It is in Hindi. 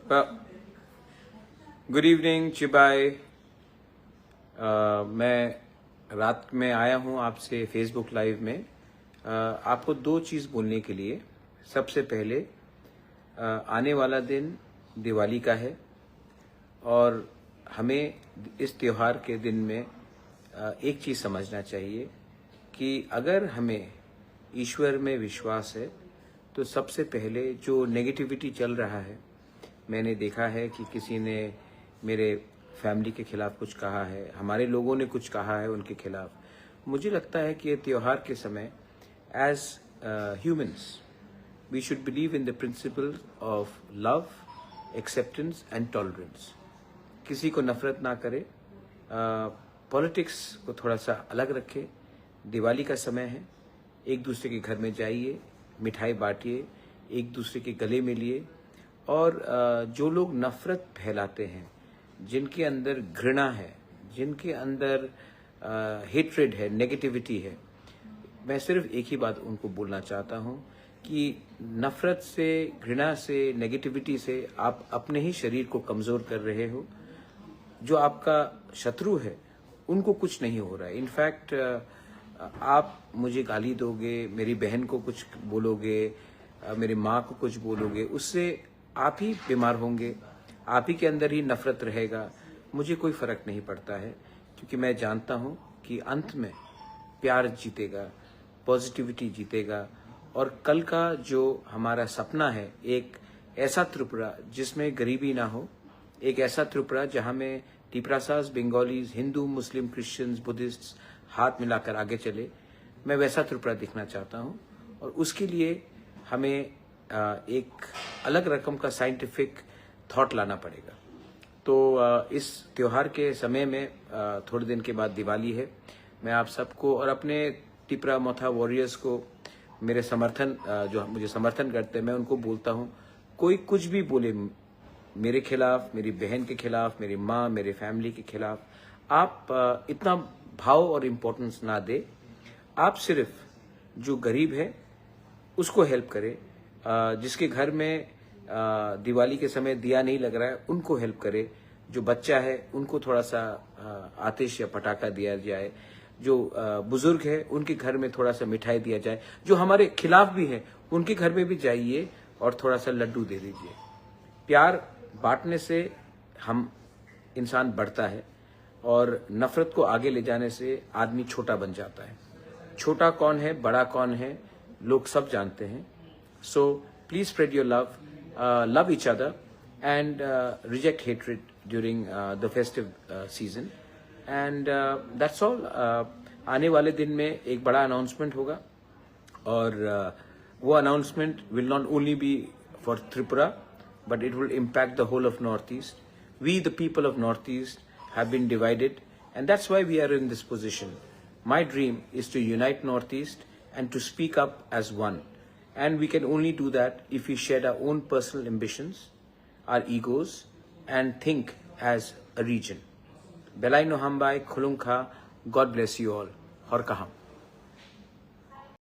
Well, good evening चिबाई। मैं रात में आया हूँ आपसे फेसबुक लाइव में आपको दो चीज़ बोलने के लिए। सबसे पहले आने वाला दिन दिवाली का है और हमें इस त्योहार के दिन में एक चीज़ समझना चाहिए कि अगर हमें ईश्वर में विश्वास है तो सबसे पहले जो नेगेटिविटी चल रहा है, मैंने देखा है कि किसी ने मेरे फैमिली के खिलाफ कुछ कहा है, हमारे लोगों ने कुछ कहा है उनके खिलाफ। मुझे लगता है कि ये त्योहार के समय as humans we should believe in the principle of love, acceptance and tolerance. किसी को नफरत ना करे, पॉलिटिक्स को थोड़ा सा अलग रखे। दिवाली का समय है, एक दूसरे के घर में जाइए, मिठाई बांटिए, एक दूसरे के गले मिलिए। और जो लोग नफरत फैलाते हैं, जिनके अंदर घृणा है, जिनके अंदर हेट्रेड है, नेगेटिविटी है, मैं सिर्फ एक ही बात उनको बोलना चाहता हूँ कि नफरत से, घृणा से, नेगेटिविटी से आप अपने ही शरीर को कमज़ोर कर रहे हो। जो आपका शत्रु है उनको कुछ नहीं हो रहा है। इनफैक्ट आप मुझे गाली दोगे, मेरी बहन को कुछ बोलोगे, मेरी माँ को कुछ बोलोगे, उससे आप ही बीमार होंगे, आप ही के अंदर ही नफरत रहेगा। मुझे कोई फ़र्क नहीं पड़ता है, क्योंकि मैं जानता हूँ कि अंत में प्यार जीतेगा, पॉजिटिविटी जीतेगा। और कल का जो हमारा सपना है, एक ऐसा त्रिपुरा जिसमें गरीबी ना हो, एक ऐसा त्रिपुरा जहाँ में टिपरासास, बंगालीज, हिंदू, मुस्लिम, क्रिश्चियंस, बुद्धिस्ट हाथ मिलाकर आगे चले, मैं वैसा त्रिपुरा दिखना चाहता हूँ। और उसके लिए हमें एक अलग रकम का साइंटिफिक थॉट लाना पड़ेगा। तो इस त्योहार के समय में थोड़े दिन के बाद दिवाली है। मैं आप सबको और अपने टिपरा मोथा वॉरियर्स को, मेरे समर्थन जो मुझे समर्थन करते हैं, मैं उनको बोलता हूँ, कोई कुछ भी बोले मेरे खिलाफ, मेरी बहन के खिलाफ, मेरी माँ, मेरे फैमिली के खिलाफ, आप इतना भाव और इम्पोर्टेंस ना दे। आप सिर्फ जो गरीब है उसको हेल्प करें, जिसके घर में दिवाली के समय दिया नहीं लग रहा है उनको हेल्प करे। जो बच्चा है उनको थोड़ा सा आतिश या पटाखा दिया जाए। जो बुजुर्ग है उनके घर में थोड़ा सा मिठाई दिया जाए। जो हमारे खिलाफ भी हैं उनके घर में भी जाइए और थोड़ा सा लड्डू दे दीजिए। प्यार बांटने से हम इंसान बढ़ता है और नफरत को आगे ले जाने से आदमी छोटा बन जाता है। छोटा कौन है, बड़ा कौन है, लोग सब जानते हैं। So please spread your love, love each other and reject hatred during the festive season and that's all। आने वाले दिन में एक बड़ा अनाउंसमेंट होगा और वो announcement will not only be for Tripura but it will impact the whole of Northeast। We the people of Northeast have been divided and that's why we are in this position। My dream is to unite Northeast and to speak up as one। And we can only do that if we shed our own personal ambitions, our egos, and think as a region। Belai no hambai khulungkha, God bless you all। Horkaham।